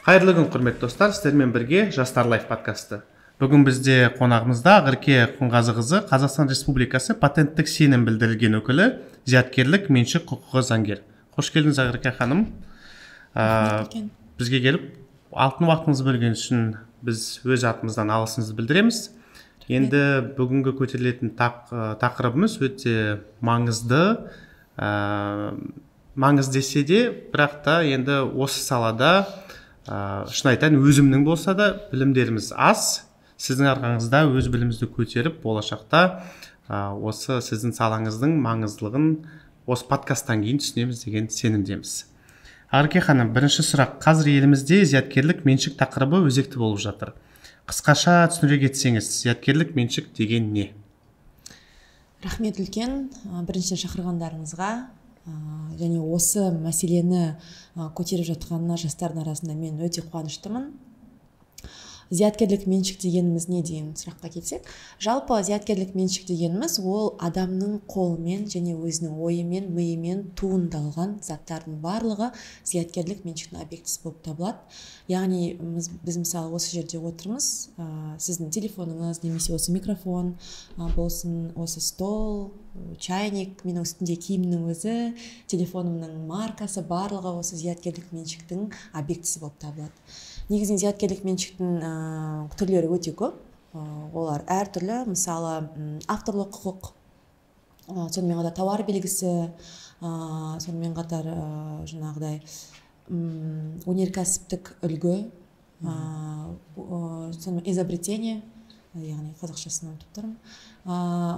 Қайырлы күн, құрметті достар, сіздермен бірге Жастар Лайф подкасты. Бүгін бізде қонағымызда Ақерке Құңғазықызы, Қазақстан Республикасы патенттік сенім білдірілген өкілі, зияткерлік меншік құқығы заңгер. Қош келдіңіз, Ақерке ханым. Бізге келіп, алтын уақытыңызды бөлген үшін біз өз атымыздан алғысымызды білдіреміз. Енді бүгінгі көтерілетін тақырыбымыз өте маңызды. Маңызды десе де, бірақ та енді осы салада шын айтайын, өзімнің болса да білімдеріміз аз. Сіздің арқаңызда өз білімімізді көтеріп, болашақта осы сіздің салаңыздың маңыздылығын осы подкасттан кейін түсінеміз деген сенімдеміз. Ақерке ханым, бірінші сұрақ. Қазір елімізде зияткерлік меншік тақырыбы өзекті болып жатыр. Қысқаша түсіндіре кетсеңіз, зияткерлік меншік деген не? Рахмет үлкен, біріншіден шақырғандарыңызға және осы мәселені көтеріп жатқанына жастардың арасында мен өте қуаныштымын. Зияткерлік меншік дегеніміз не деген сұраққа келсек, жалпы зияткерлік меншік дегеніміз ол адамның қолымен және өзінің ойымен, миымен туындалған заттардың барлығы зияткерлік меншіктің объектісі болып табылады. Яғни біз мысалы осы жерде отырмыз, сіздің телефоныңыз немесе осы микрофон болсын, осы стол, чайник, менің үстінде киімнің өзі, телефонымның маркасы, барлығы осы зияткерлік меншіктің объектісі болып табылады. Негізінен зияткерлік меншіктің түрлері өте көп. Олар әртүрлі, мысалы авторлық құқық, сонымен қатар тауар белгісі, сонымен қатар жаңағыдай өнеркәсіптік үлгі, сонымен изобретение, яғни қазақшасын ұмытып тұрмын.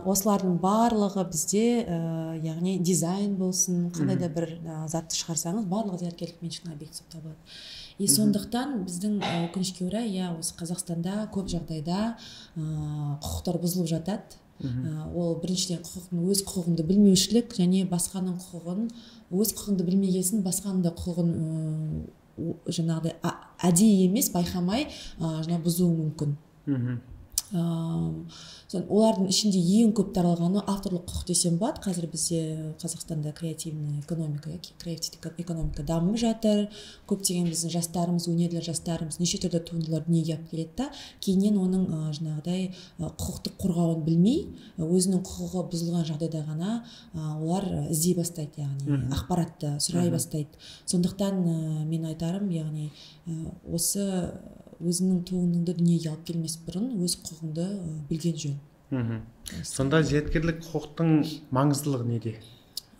Осылардың барлығы бізде, яғни дизайн болсын, қандай да бір затты шығарсаңыз, барлығы зияткерлік меншіктің объектісі болып табылады. И сондықтан біздің өкінішке орай, осы Қазақстанда көп жағдайда құқықтар бұзылып жатады. Ол біріншіден өз құқығыңды білмеушілік және басқаның құқығын, өз құқығыңды білмегесін басқаның да құқығын жаңағыдай әдейі емес, байқамай бұзуы мүмкін. Олардың ішінде ең көп таралғаны авторлық құқық десем болады. Қазір бізде Қазақстанда креативный экономика дамып жатыр. Көптеген біздің жастарымыз, өнерлі жастарымыз неше түрлі туындылар дүниеге алып келеді. Кейіннен оның жаңағыдай құқықтық қорғауын білмей, өзінің құқығы бұзылған жағдайда ғана олар іздей бастайды, яғни ақпаратты сұрай бастайды. Сондықтан мен айтарым, яғни осы өзінің туындыңды дүниеге алып келмес бұрын өз құқығыңды білген жөн. Сонда зияткерлік құқықтың маңыздылығы неде?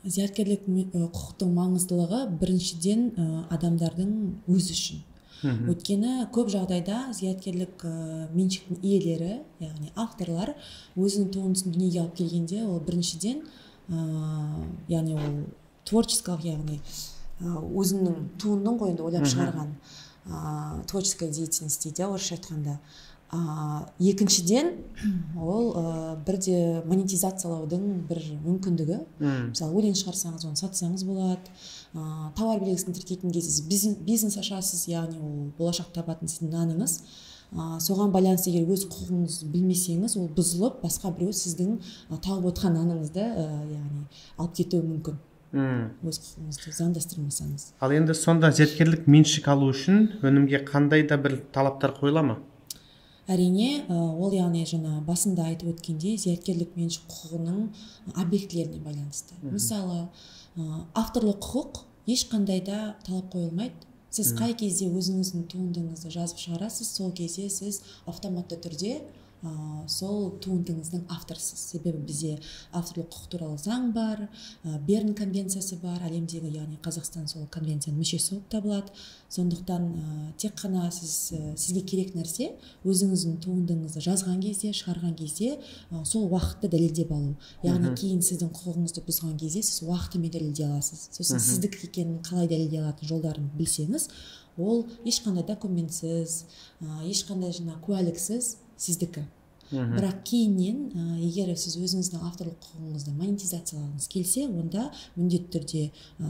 Зияткерлік құқықтың маңыздылығы біріншіден адамдардың өзі үшін. Өйткені көп жағдайда зияткерлік меншіктің иелері, яғни авторлар өзінің туындысын дүниеге алып келгенде, ол біріншіден, яғни ол творческалық, яғни өзінің туындың ғой енді ойлап шығарған творческая деятельность дейді, орысша айтқанда. Екіншіден, ол бірде монетизациялаудың бір мүмкіндігі. Мысалы, өлең шығарсаңыз, оны сатсаңыз болады. Тауар белгісін тіркейтін кезде бизнес ашасыз, яғни ол болашақ табатын сіздің наныңыз. Соған байланысты егер өз құқығыңызды білмесеңіз, ол бұзылып, басқа біреу сіздің тауып отқан наныңызды яғни алып кетуі мүмкін. Өз құқығыңызды заңдастырмасаңыз. Ал енді сонда зияткерлік меншік алу үшін өнімге қандай да бір талаптар қойыла ма? Әрине, ол яғни жаңа басында айтып өткендей, зияткерлік меншік құқығының объектілеріне байланысты. Мысалы, авторлық құқық ешқандай да талап қойылмайды. Сіз қай кезде өзіңіздің туындыңызды жазып шығарасыз, сол кезде сіз автоматты түрде сол туындыңыздың авторсыз. Себебі бізде авторлық құқық туралы заң бар, Берн конвенциясы бар, әлемдегі, яғни Қазақстан сол конвенцияның мүшесі болып табылады. Сондықтан тек қана сізге керек нәрсе өзіңіздің туындыңызды жазған кезде, шығарған кезде сол уақытты дәлелдеп алу. Яғни кейін сіздің құқығыңызды бұзған кезде сіз уақытымен дәлелдей аласыз. Сосын сіздікі екенін қалай дәлелдей алатын жолдарын білсеңіз, ол ешқандай документсіз, ешқандай куәліксіз сіздікі. Бірақ кейіннен, егер сіз өзіңіздің авторлық құқығыңызды монетизациялағыңыз келсе, онда міндетті түрде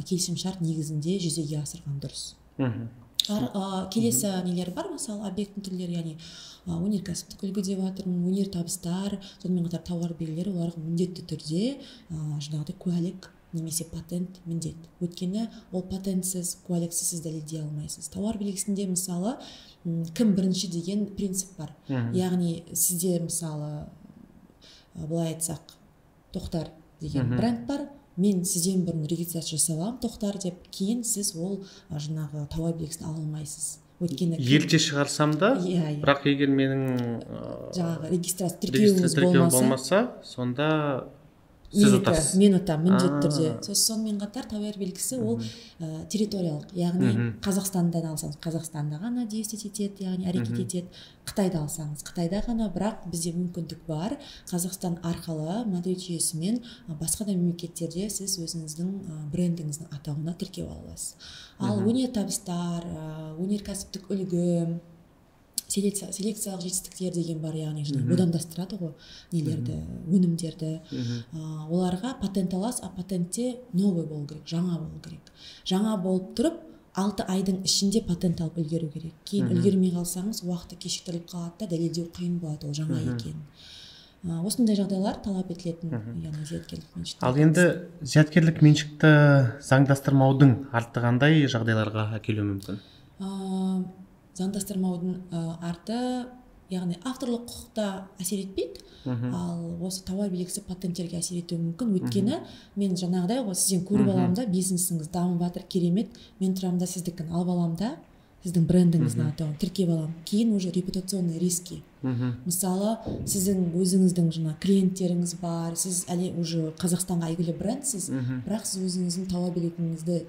келісімшарт негізінде жүзеге асырған дұрыс. Келесі нелер бар, мысалы объекттің түрлері, яғни өнеркәсіптік үлгі деп жатырмын, өнертабыстар, сонымен қатар тауар белгілері, оларға міндетті түрде жаңағыдай куәлік немесе патент міндет. Өйткені ол патентсіз, куәліксіз сіз дәлелдей алмайсыз. Тауар белгісінде мысалы кім бірінші деген принцип бар. Яғни сізде мысалы былай айтсақ Тоқтар деген бренд бар, мен сізден бұрын регистрация жасалам Тоқтар деп, кейін сіз ол жаңағы тауар белгісін ала алмайсыз. Өйткені ерте шығарсам да, бірақ егер менің жаңағы регистрация тіркеуіңіз болмаса, сонда сіз ұтасыз. Мен ұтам, міндетті түрде. Сонымен қатар тауар белгісі ол территориялық, яғни Қазақстандан алсаңыз Қазақстанда ғана действовать етеді, яғни әрекет етеді. Қытайда алсаңыз Қытайда ғана, бірақ бізде мүмкіндік бар. Қазақстан арқылы модель жүйесімен басқа да мемлекеттерде сіз өзіңіздің брендіңіздің атауына тіркеу аласыз. Ал өнертабыстар, өнеркәсіптік үлгі, селекциялық жетістіктер деген бар, яғни будандастырады ғой нелерді, өнімдерді. Оларға патент аласыз, а патентте новый болу керек, жаңа болу керек. Жаңа болып тұрып, 6 айдың ішінде патент алып үлгеру керек. Кейін үлгермей қалсаңыз, уақыты кешіктіріліп қалады да, дәлелдеу қиын болады ол жаңа екенін. Осындай жағдайлар талап етілетін, яғни зияткерлік меншікті. Ал енді зияткерлік меншікті заңдастырмаудың арты қандай жағдайларға әкелуі мүмкін? Заңдастырмаудың арты, яғни авторлық құқықта әсер етпейді, ал осы тауар белгісі патенттерге әсер етуі мүмкін. Өйткені мен жаңағыдай сізден көріп аламын да, бизнесіңіз дамып жатыр, керемет, мен тұрамын да сіздікін алып аламын да, сіздің брендіңіздің атауын тіркеп аламын. Кейін уже репутационный риски. Мысалы, сіздің өзіңіздің жаңа клиенттеріңіз бар, сіз әлі уже Қазақстанға әйгілі брендсіз, бірақ сіз өзіңіздің тауар белгіңізді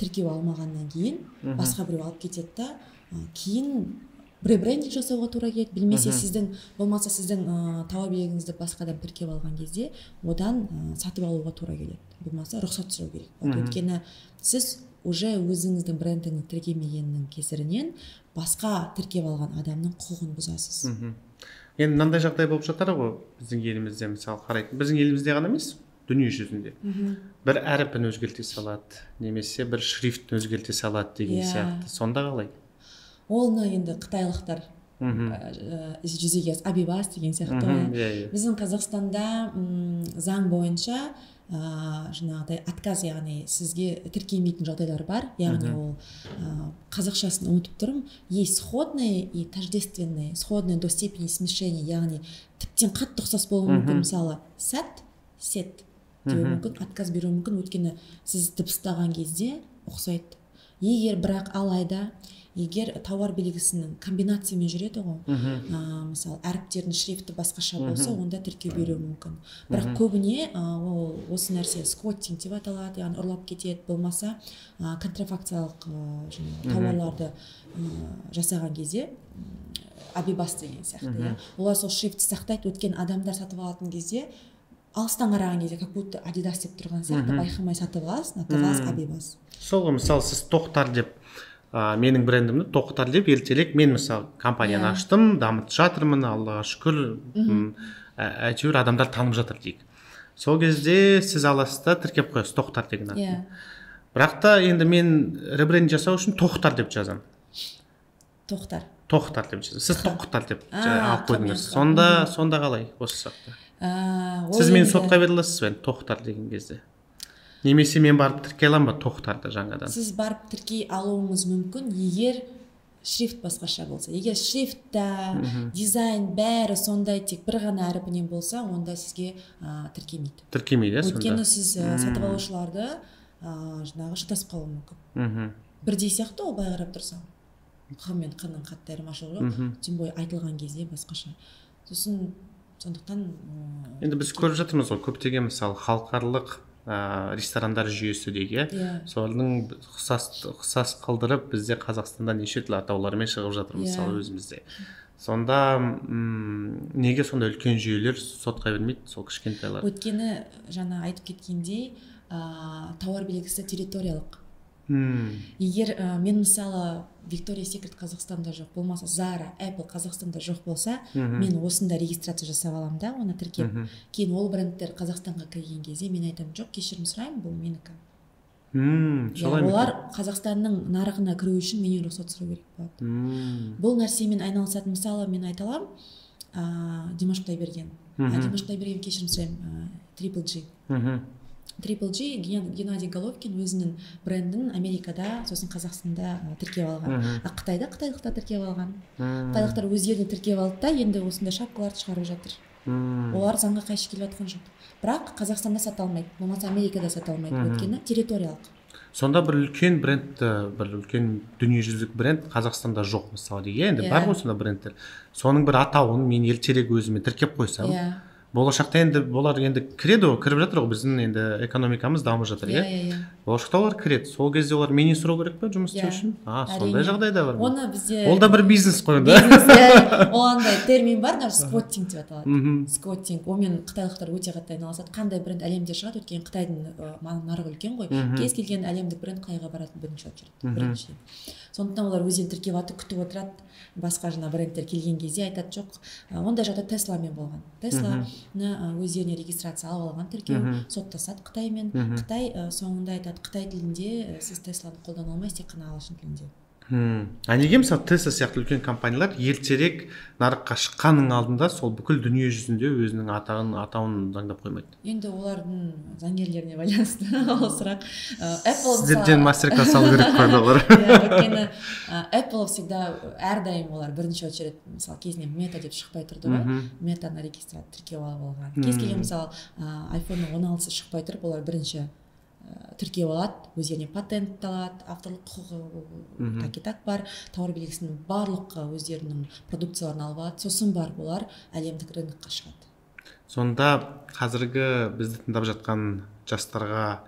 тіркеп алмағаннан кейін басқа біреу алып кетеді да, кейін брендинг жасауға тура келеді. Білмесе болмаса сіздің тауар белгіңізді басқадан тіркеп алған кезде одан сатып алуға тура келеді. Болмаса рұқсат сұрау керек. Өйткені сіз уже өзіңіздің брендіңді тіркемегеннің кесірінен басқа тіркеп алған адамның құқығын бұзасыз. Енді мынандай жағдай болып жатыр ғой, біздің елімізде мысалы қарайтын. Біздің елімізде ғана емес, дүние жүзінде. Бір әріпін өзгерте салады, немесе бір шрифтін өзгерте салады деген сияқты. Сонда қалай? Оны енді қытайлықтар жүзеге Абибас деген сияқты. Біздің Қазақстанда заң бойынша жаңағыдай отказ, яғни сізге тіркемейтін жағдайлар бар. Яғни ол қазақшасын ұмытып тұрмын. Есть сходные и тождественные, сходные до степени смешения, яғни тіптен қатты ұқсас болуы мүмкін. Мысалы, сет деуі мүмкін, отказ беруі мүмкін, өйткені сіз дыбыстаған кезде ұқсайды. Егер бірақ алайда егер тауар белгісінің комбинациямен жүреді ғой, мысалы әріптердің шрифті басқаша болса, онда тіркеу беруі мүмкін. Бірақ көбіне осы нәрсе скоттинг деп аталады, яғни ұрлап кетеді, болмаса контрафакциялық тауарларды жасаған кезде Абибас деген сияқты. Олар сол шрифтті сақтайды, өткен адамдар сатып алатын кезде алыстан қараған кезде как будто Адидас деп тұрған сияқты, байқамай сатып аласың, оказалось Абибас. Сол ғой, мысалы сіз Тоқтар деп менің брендімді Тоқтар деп ертелек мен мысалы компанияны аштым, дамытып жатырмын, Аллаға шүкір, әйтеуір адамдар танып жатыр дейік. Сол кезде сіз аласыз да тіркеп қоясыз Тоқтар деген атын. Бірақ та енді мен ребрендинг жасау үшін Тоқтар деп жазамын. Тоқтар деп жазамын. Сіз Тоқтар деп алып қойдыңыз. Сонда қалай осы сақта? Сіз мені сотқа бере аласыз ба Тоқтар деген кезде? Немесе мен барып тіркей аламын ба Тоқтарды жаңадан? Сіз барып тіркей алуыңыз мүмкін, егер шрифт басқаша болса. Егер шрифтта, дизайн бәрі сондай, тек бір ғана әріпінен болса, онда сізге тіркемейді. Тіркемейді, сонда? Өйткені сіз сатып алушыларды жаңағы шатасып қалуы мүмкін. Бірдей сияқты ол былай қарап тұрсаң. Қ мен Қ-ның қатты айырмашылығы жоқ, тем более айтылған кезде басқаша. Сондықтан енді біз көріп жатырмыз ғой, көптеген мысалы халықаралық ресторандар жүйесі деге, солардың ұқсас қылдырып бізде Қазақстанда неше түрлі атаулармен шығып жатыр мысалы өзімізде. Сонда неге сонда үлкен жүйелер сотқа бермейді сол кішкентайлар? Өйткені жаңа айтып кеткендей, тауар белгісі территориялық. Егер мен мысалы Victoria's Secret Қазақстанда жоқ болмаса, Zara, Apple Қазақстанда жоқ болса, мен осында регистрация жасап аламын да, оны тіркеп. Кейін ол брендтер Қазақстанға кірген кезде мен айтамын, жоқ, кешірім сұраймын, бұл менікі. Олар Қазақстанның нарығына кіру үшін менен рұқсат сұрау керек болады. Бұл нәрсемен айналысатын, мысалы мен айта аламын, Димаш Құдайберген. Димаш Құдайберген кешірім сұраймын, Triple G. Triple G Геннадий Головкин өзінің брендін Америкада сосын Қазақстанда тіркеп алған. Қытайда қытайлықтар тіркеп алған. Қытайлықтар өздеріне тіркеп алды да енді осындай шапкаларды шығарып жатыр. Олар заңға қайшы келіп жатқан жоқ. Бірақ Қазақстанда сата алмайды, болмаса Америкада сата алмайды, өйткені территориялық. Сонда бір үлкен бренд, бір үлкен дүниежүзілік бренд Қазақстанда жоқ мысалы дейік. Енді бар ғой сонда брендтер. Соның бір атауын мен ертерек өзіме тіркеп қойсам, болашақта енді болар енді кіреді ғой, кіріп жатыр ғой, біздің енді экономикамыз дамып жатыр, иә. Болашақта олар кіреді. Сол кезде олар менен сұрау керек па жұмыс істеу үшін? Сондай жағдайда бар. Оны бізде ол да бір бизнес қой да. Ол андай термин бар, даже скоттинг деп аталады. Скоттинг. Онымен қытайлықтар өте қатты айналысады. Қандай бренд әлемде шығады, өйткені Қытайдың нарығы үлкен ғой. Кез келген әлемдік бренд Қытайға баратын бірінші очередь. Біріншіден. Сондықтан олар өздерін тіркеп алып күтіп отырады. Басқа жаңа брендтер келген кезде айтады, жоқ, ондай жағдай Тесламен болған. Тесланы өздеріне регистрация алып алған, тіркеу соттасады Қытаймен. Қытай соңында айтады, Қытай тілінде сіз Тесланы қолдана алмайсыз, тек қана ағылшын тілінде. Неге мысалы Tesla сияқты үлкен компаниялар ертерек нарыққа шыққанның алдында сол бүкіл дүние жүзінде өзінің атауын заңдап қоймайды? Енді олардың заңгерлеріне байланысты ол сұрақ. Сіздерден мастер-класс алу керек қой олар. Өйткені Apple всегда әрдайым олар бірінші очередь, мысалы кезінде Meta деп шықпай тұрды ғой, Metаны регистрация тіркеп алып алған. Кез келген мысалы iPhone 16 шықпай тұрып, олар бірінші тіркеп алады, өздеріне патент алады, авторлық құқығы так бар, тауар белгісінің барлық өздерінің продукцияларын алып алады, сосын барып олар әлемдік рынокқа шығады. Сонда қазіргі бізді тыңдап жатқан жастарға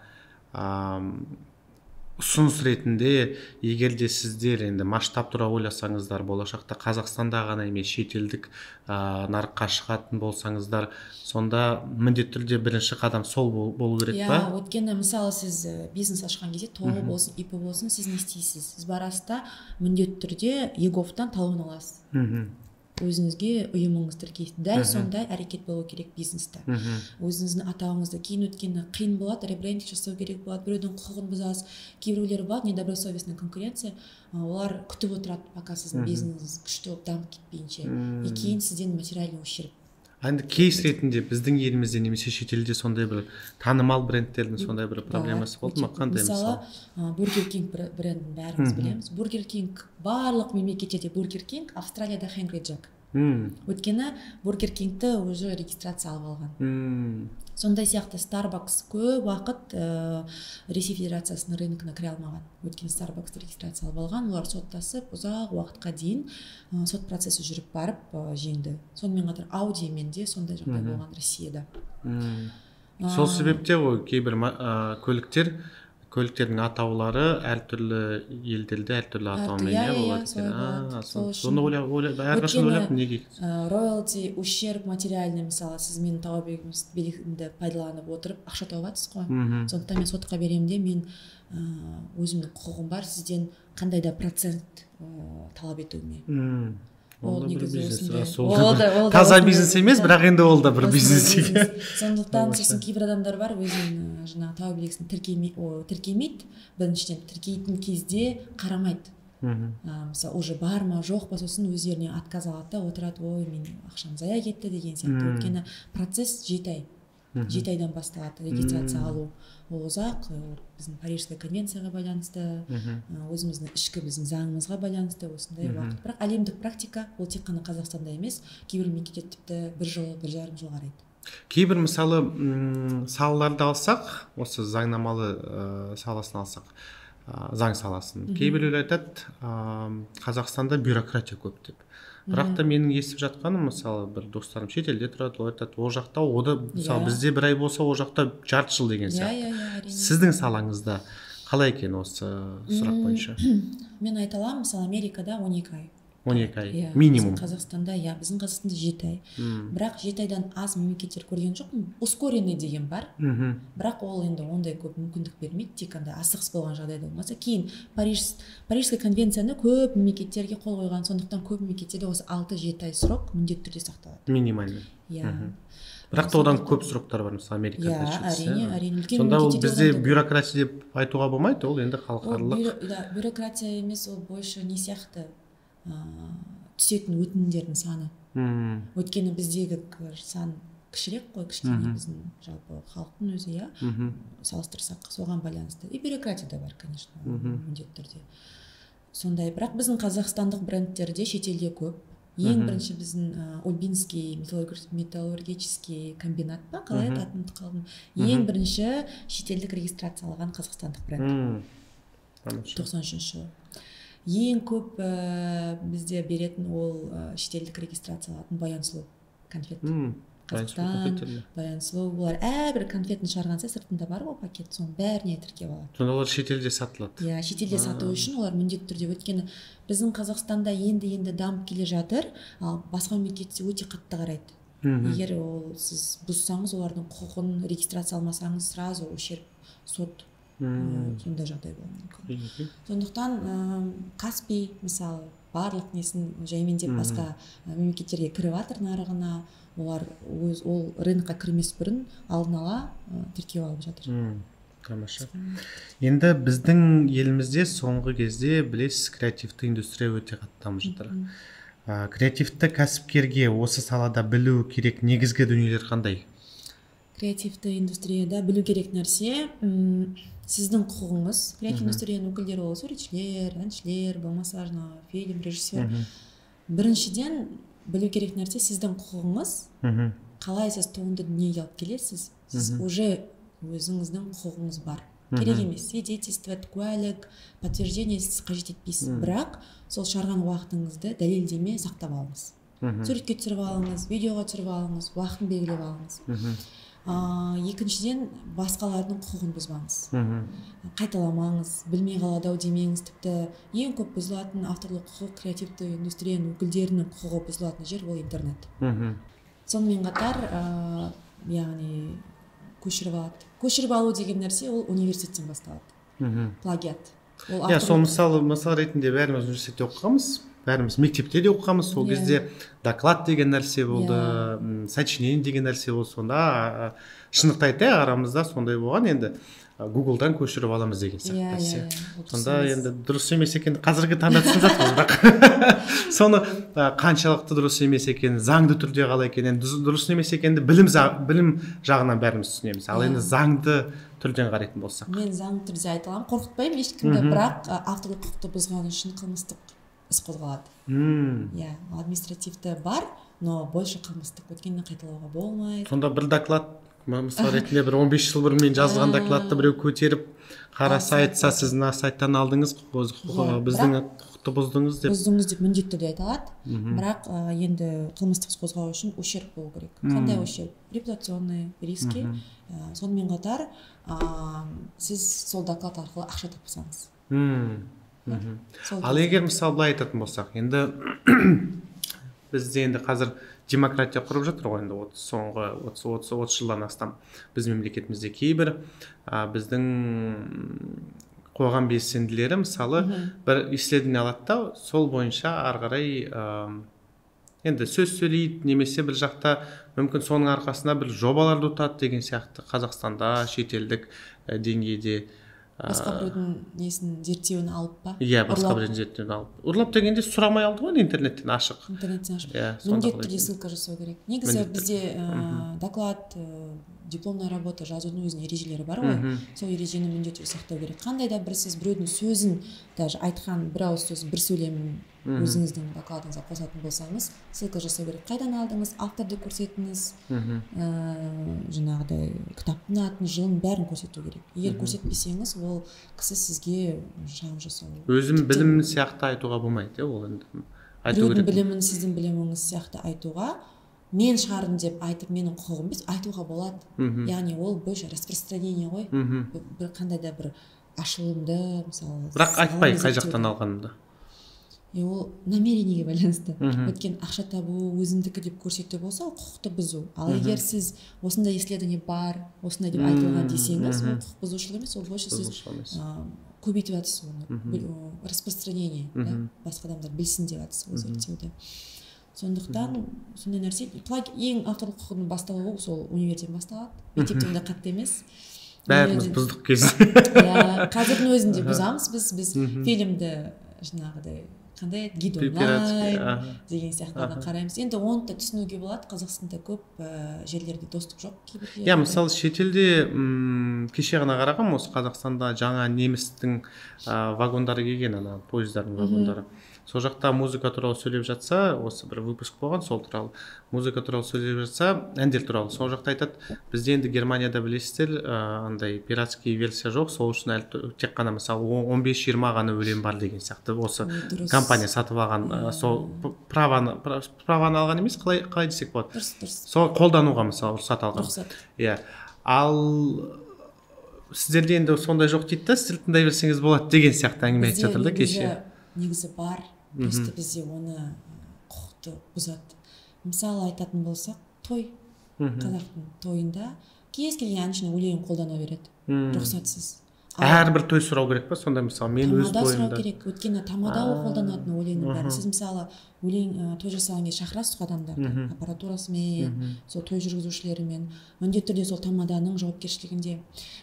ұсыныс ретінде, егер де сіздер енді масштаб туралы ойласаңыздар, болашақта Қазақстанда ғана емес шетелдік нарыққа шығатын болсаңыздар, сонда міндетті түрде бірінші қадам сол болу керек па? Өйткені мысалы сіз бизнес ашқан кезде ТО болсын, ИП болсын, сіз не істейсіз? Сіз барасыз да міндетті түрде ЕГОВтан талон аласыз. Өзіңізге ұйымыңыз тіркейсіз. Дәл сондай әрекет болу керек бизнесте. Өзіңіздің атауыңызды кейін өткені қиын болады, ребрендинг жасау керек болады, біреудің құқығын бұзасыз. Кейбіреулер болады, недобросовестный конкуренция, олар күтіп отырады, пока сіздің бизнесіңіз күшті болып дамып кетпейінше. И кейін сізден материальный ущерб. Енді кейс ретінде біздің елімізде немесе шетелде сондай бір танымал брендтердің сондай бір проблемасы болды ма? Қандай мысалы? Бургер Кинг брендін бәріміз білеміз. Бургер Кинг барлық мемлекеттерде Бургер Кинг, Австралияда Хенгри Джек. Өйткені Бургер Кингті уже регистрация алып алған. Сондай сияқты Starbucks көп уақыт Ресей Федерациясының рыногына кіре алмаған. Өйткені Starbucks регистрация алып алған, олар соттасып, ұзақ уақытқа дейін сот процесі жүріп барып жеңді. Сонымен қатар Audi-мен де сондай жағдай болған Россияда. Сол себепте ғой кейбір көліктердің атаулары әртүрлі елдерде әртүрлі атаумен болады. Соны әрқашан ойлап неге? Роялти, ущерб материальный, мысалы, сіз менің тауар белгімді пайдаланып отырып ақша тауып жатсыз ғой. Сондықтан мен сотқа беремін де, мен өзімнің құқығым бар, сізден қандай да процент талап етуіме. Ол таза бизнес емес, бірақ енді ол да бір бизнес. Сондықтан сосын кейбір адамдар бар, өзінің жаңағы тауар белгісін тіркемейді, біріншіден тіркейтін кезде қарамайды. Мысалы, уже бар ма, жоқ па, сосын өздеріне отказ алады да отырады, ой, мен ақшам зая кетті деген сияқты. Өйткені процесс 7 ай. 7 айдан басталады регистрация алу. Ол ұзақ, біздің Парижская конвенцияға байланысты, өзіміздің ішкі біздің заңымызға байланысты осындай уақыт. Бірақ әлемдік практика ол тек қана Қазақстанда емес, кейбір мемлекетте тіпті 1 жыл, 1,5 жыл қарайды. Кейбір мысалы салаларды алсақ, осы заңнамалы саласын алсақ, заң саласын. Кейбіреулер айтады, Қазақстанда бюрократия көп деп. Бірақ та менің естіп жатқаным, мысалы, бір достарым шетелде тұрады, ол айтады, ол жақта ода, мысалы, бізде 1 ай болса, ол жақта жарты жыл деген сияқты. Сіздің салаңызда қалай екен осы сұрақ бойынша? Мен айта аламын, мысалы, Америкада 12 ай. 12 ай, минимум. Қазақстанда, біздің Қазақстанда 7 ай. Бірақ 7 айдан аз мемлекеттер көрген жоқпын. Ускоренный деген бар. Бірақ ол енді ондай көп мүмкіндік бермейді, тек қандай асығыс болған жағдайда болмаса. Кейін Парижская конвенцияны көп мемлекеттерге қол қойған, сондықтан көп мемлекеттерде осы 6-7 ай срок міндетті түрде сақталады. Минимальный. Бірақ та одан көп сұрақтар бар, мысалы, Америкада. Әрине. Сонда ол бізде бюрократия деп айтуға болмайды, ол енді халықаралық. Бюрократия емес, ол больше не сияқты түсетін өтінімдердің саны. Өйткені біздегі сан кішірек қой, кішкене біздің жалпы халықтың өзі, иә, салыстырсақ соған байланысты. И бюрократия да бар, конечно, міндетті түрде. Сондай, бірақ біздің қазақстандық брендтерде шетелде көп. Ең бірінші біздің Ульбинский металлургический комбинат па, қалай атын қалдым. Ең бірінші шетелдік регистрациялаған қазақстандық бренд. 93 жылы. Ең көп бізде беретін ол шетелдік регистрациялатын Баян Сұлу конфет. Қазақстан, Баян Сұлу, олар әрбір конфетін шығарғанса сыртында бар ғой пакет, соның бәріне тіркеп алады. Сонда олар шетелде сатылады. Иә, шетелде сату үшін олар міндетті түрде, өйткені біздің Қазақстанда енді дамып келе жатыр, ал басқа мемлекетте өте қатты қарайды. Егер ол сіз бұзсаңыз, олардың құқығын регистрация алмасаңыз, сразу ущерб, сот, сондай жағдай болуы мүмкін. Сондықтан Каспий мысалы барлық несін жаймендеп басқа мемлекеттерге кіріп жатыр нарығына, олар ол рынокқа кірмес бұрын алдын ала тіркеу алып жатыр. Тамаша. Енді біздің елімізде соңғы кезде білесіз, креативті индустрия өте қатты дамып жатыр. Креативті кәсіпкерге осы салада білу керек негізгі дүниелер қандай? Креативті индустрияда білу керек нәрсе сіздің құқығыңыз. Креативті индустрияның өкілдері ол суретшілер, әншілер, болмаса фильм режиссер. Біріншіден білу керек нәрсе сіздің құқығыңыз. Қалай сіз туынды дүниеге алып келесіз, сіз уже өзіңіздің құқығыңыз бар. Керек емес, свидетельство, куәлік, подтверждение сіз қажет етпейсіз. Бірақ сол шығарған уақытыңызды дәлелдеме сақтап алыңыз. Суретке түсіріп алыңыз, видеоға түсіріп алыңыз, уақытын белгілеп алыңыз. Екіншіден, басқалардың құқығын бұзбаңыз. Қайталамаңыз, білмей қалады ау демеңіз. Тіпті ең көп бұзылатын авторлық құқық, креативті индустрияның өкілдерінің құқығы бұзылатын жер ол интернет. Сонымен қатар, яғни көшіріп алу деген нәрсе ол университеттен басталады. Плагиат. Сол мысал ретінде бәріміз университетте оқығанбыз, бәріміз мектепте де оқығанбыз. Сол кезде доклад деген нәрсе болды, сочинение деген нәрсе болды. Сонда шындықты айтайық, арамызда сондай болған, енді Google-дан көшіріп аламыз деген сияқты. Сонда енді дұрыс емес екен, қазіргі таңда түсініп жатырмыз, бірақ соны қаншалықты дұрыс емес екен, заңды түрде қалай екен, дұрыс емес екенді білім жағынан бәріміз түсінеміз. Ал енді заңды түрден қарайтын болсақ. Мен заңды түрде айта аламын, қорқытпаймын ешкімді, бірақ авторлық құқықты бұзғаны үшін қылмыстық іс қозғалады. Административті бар, но больше қылмыстық, өткеннен қайталауға болмайды. Сонда бір доклад, мысал ретінде бір 15 жыл бұрын мен жазған докладты біреу көтеріп қараса айтса, сіз мына сайттан алдыңыз, біздің құқықты бұздыңыз деп міндетті түрде айта алады. Бірақ енді қылмыстық іс қозғау үшін ущерб болу керек. Қандай ущерб? Репутационный риски. Сонымен қатар сіз сол доклад арқылы ақша тапсаңыз. Ал егер мысалы былай айтатын болсақ, енді бізде енді қазір демократия құрып жатыр ғой, енді соңғы 30 жылдан астам біз мемлекетімізде кейбір біздің қоғам белсенділері мысалы бір исследование алады да, сол бойынша ары қарай енді сөз сөйлейді, немесе бір жақта мүмкін соның арқасында бір жобаларды ұтады деген сияқты. Қазақстанда шетелдік деңгейде басқа біреудің несін зерттеуін алып па? Иә, басқа біреудің зерттеуін алып. Ұрлап дегенде сұрамай алды ғой, интернеттен ашық. Міндетті түрде ссылка жасау керек. Негізі бізде доклад, дипломная работа жазудың өзінің ережелері бар ғой. Сол ережені міндетті сақтау керек. Қандай да бір сіз біреудің сөзін, даже айтқан бір ауыз сөзін, бір сөйлемін өзіңіздің докладыңызға қосатын болсаңыз, ссылка жасау керек. Қайдан алдыңыз, авторды көрсетіңіз, жаңағыдай кітаптың атын, жылын бәрін көрсету керек. Егер көрсетпесеңіз, ол кісі сізге шағым жасау. Өзім білімін сияқты айтуға болмайды, ол енді айту керек. Біреудің білімін сіздің біліміңіз сияқты айтуға, мен шығардым деп айтып, менің құқығым емес, айтуға болады. Яғни ол больше распространение ғой. Бір қандай да бір ашылымды, мысалы. Бірақ айтпай қай жақтан алғанымды. Ол намерениеге байланысты. Өткен ақша табу, өзімдікі деп көрсету болса, ол құқықты бұзу. Ал егер сіз осындай исследование бар, осындай деп айтылған десеңіз, ол құқық бұзушылық емес, ол больше сіз көбейтіп жатырсыз оны. Распространение, басқа адамдар білсін деп жатырсыз ол зерттеуді. Сондықтан сондай нәрсе, ең авторлық құқығының басталуы сол универден басталады. Мектепте ондай қатты емес. Бәріміз бұздық кез. Қазірдің өзінде бұзамыз біз фильмді жаңағыдай қандай гид онлайн деген сияқтарды қараймыз. Енді оны да түсінуге болады, Қазақстанда көп жерлерде достық жоқ кейбір жерлерде. Мысалы шетелде кеше ғана қарағам, осы Қазақстанда жаңа немістің вагондары келген, ана пойыздардың вагондары. Сол жақта музыка туралы сөйлеп жатса, осы бір выпуск болған, сол туралы музыка туралы сөйлеп жатса, әндер туралы. Сол жақта айтады, бізде енді Германияда білесіздер, андай пиратский версия жоқ, сол үшін әлі тек қана мысалы 15-20 ғана өлең бар деген сияқты. Осы компания сатып алған, сол праваны алған емес, қалай десек болады. Сол қолдануға мысалы рұқсат алған. Иә. Ал сіздерде енді сондай жоқ дейді да, сіз тыңдай берсеңіз болады деген сияқты әңгіме айтып жатыр да кеше. Негізі бар, просто бізде оны құқықты бұзады. Мысалы айтатын болсақ, той, қазақтың тойында кез келген әншінің өлеңін қолдана береді, рұқсатсыз. Әрбір той сұрау керек па? Сонда мысалы мен өз тойымда тойымда сұрау керек, өйткені тамада ол қолданатын өлеңнің бәрі. Сіз мысалы өлең той жасаған кезде шақырасыз ғой адамдарды, аппаратурасымен, сол той жүргізушілерімен, міндетті түрде сол тамаданың жауапкершілігінде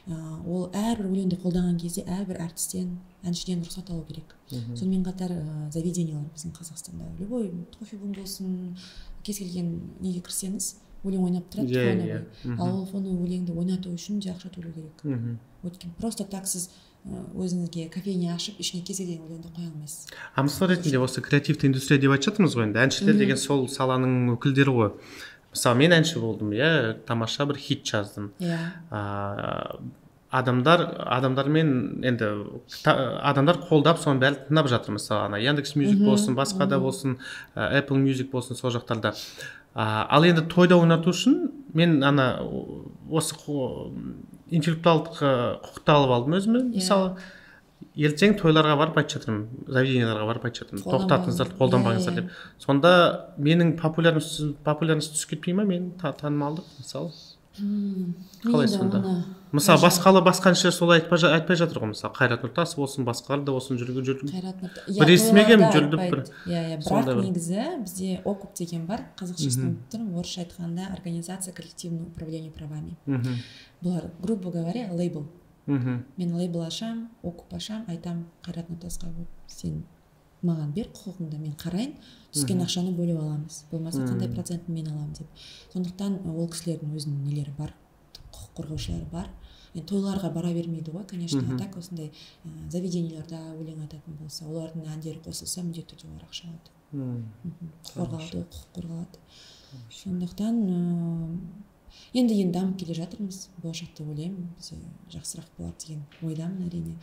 ол әрбір өлеңді қолданған кезде әрбір әртістен, әншіден рұқсат алу керек. Сонымен қатар заведениялар біздің Қазақстанда, любой кофе-бум болсын, кез келген неге кірсеңіз, өлең ойнап тұрады, ал ол өлеңді ойнату үшін де ақша төлеу керек. Өйткені просто так сіз өзіңізге кофейня ашып, ішіне кез келген өлеңді қоя алмайсыз. Мысал ретінде осы креативті индустрия деп айтып жатырмыз ғой енді, әншілер деген сол саланың өкілдері ғой. Мысалы мен әнші болдым, иә, тамаша бір хит жаздым. Адамдармен енді адамдар қолдап соны бәрі тыңдап жатыр. Мысалы ана Яндекс Мюзик болсын, басқа да болсын, Apple Music болсын, сол жақтарда. Ал енді тойда ойнату үшін мен ана осы интеллектуалдық құқықты алып алдым өзіме. Мысалы ертең тойларға барып айтып жатырмын, заведенияларға барып айтып жатырмын, тоқтатыңыздар, қолданбаңыздар деп. Сонда менің популярность түсіп кетпей ма, менің танымалдық мысалы? Қалай сонда? Мысалы басқа әншілер солай айтпай жатыр ғой, мысалы Қайрат Нұртас болсын, басқалар да осыны жүргізіп. Бір естімегем жүрдіп бір. Бірақ негізі бізде окуп деген бар, қазақшасын ұмыттым, орысша айтқанда организация коллективного управления правами. Бұлар, грубо говоря, лейбл. Мен лейбл ашам, окуп ашам, айтам Қайрат Нұртасқа, сен маған бер құқығыңды, мен қарайын, түскен ақшаны бөліп аламыз, болмаса қандай процентін мен аламын деп. Сондықтан ол кісілердің өзінің нелері бар, құқық қорғаушылары бар. Тойларға бара бермейді ғой, конечно, так осындай заведенияларда өлең айтатын болса, олардың әндері қосылса, міндетті түрде олар ақша алады. Құқық қорғалады. Сондықтан енді дамып келе жатырмыз, болашақта ойлаймын, бізде жақсырақ болады деген ойдамын әрине.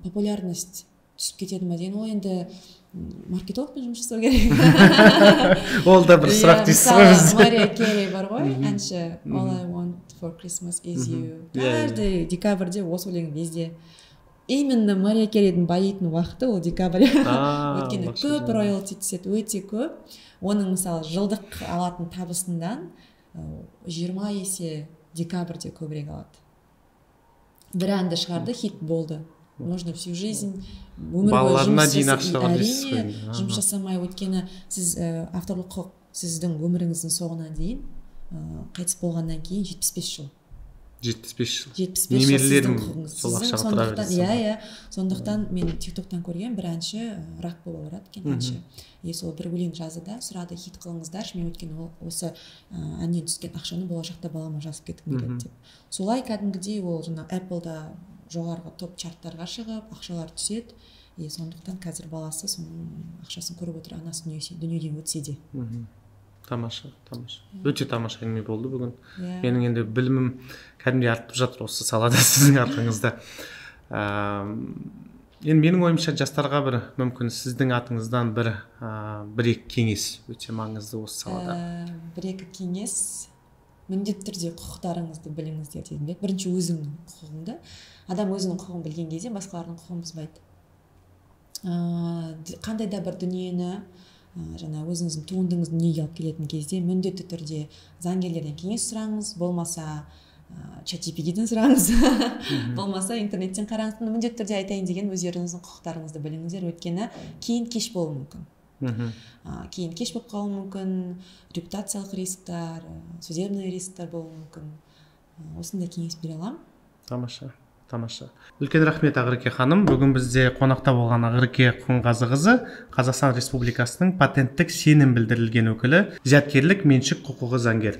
Популярность түсіп кетеді ма деген, ол енді маркетологпен жұмыс жасау керек. Ол да бір сұрақ дейсіз ғой бізде. Мария Керри бар ғой, әнші All I want for Christmas is you. Каждый декабрьде осы өлең везде. Именно Мария Керридің байитын уақыты ол декабрь. Өйткені көп роялти түседі, өте көп. Оның мысалы жылдық алатын табысынан 20 есе декабрьде көбірек алады. Бір әнді шығарды, хит болды. Можно всю жизнь балаларына дейін ақша алады дейсіз ғой. Жұмыс жасамай, өйткені сіз авторлық құқық сіздің өміріңіздің соңына дейін қайтыс болғаннан кейін 75 жыл. 75 жыл. 75 жыл сіздің құқығыңыз. Сол ақшаға тұра бересіз. Сондықтан мен тиктоктан көрген бір әнші рак болып ауырады екен әнші. Сол бір өлең жазды да, сұрады хит қылыңыздаршы, мен өйткені осы әннен түскен ақшаны болашақта балама жазып кеткім келеді деп. Солай кәдімгідей ол жаңа Apple-да жоғарғы топ чарттарға шығып, ақшалар түседі. Сондықтан қазір баласы соның ақшасын көріп отыр, анасы дүниеден өтсе де. Тамаша. Өте тамаша әңгіме болды бүгін. Менің енді білімім кәдімгідей артып жатыр осы салада сіздің арқаңызда. Енді менің ойымша жастарға бір мүмкін сіздің атыңыздан бір-екі кеңес өте маңызды осы салада. Бір-екі кеңес, міндетті түрде құқықтарыңызды біліңіздер дедім. Бірінші өзіңнің құқығыңды. Адам өзінің құқығын білген кезде басқалардың құқығын бұзбайды. Қандай да бір дүниені, жаңа өзіңіздің туындыңызды дүниеге алып келетін кезде міндетті түрде заңгерлерден кеңес сұраңыз, болмаса ChatGPT-ден сұраңыз, болмаса интернеттен қараңыз. Міндетті түрде айтайын деген өздеріңіздің құқықтарыңызды біліңіздер, өйткені кейін кеш болуы мүмкін. Кейін кеш болып қалуы мүмкін, репутациялық рисктар, судебный рисктар болуы мүмкін. Осындай кеңес бере аламын. Тамаша. Тамаша. Үлкен рахмет Ақерке ханым. Бүгін бізде қонақта болған Ақерке Құңғазықызы, Қазақстан Республикасының патенттік сенім білдірілген өкілі, зияткерлік меншік құқығы заңгер.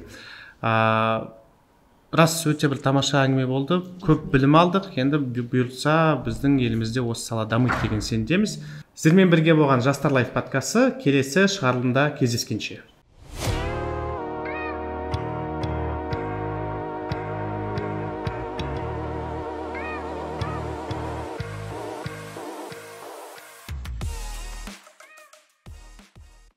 Рас өте бір тамаша әңгіме болды. Көп білім алдық. Енді бұйыртса біздің елімізде осы сала дамиды деген сенімдеміз. Сіздермен бірге болған Жастар Лайф подкасты келесі шығарылымда кездескенше.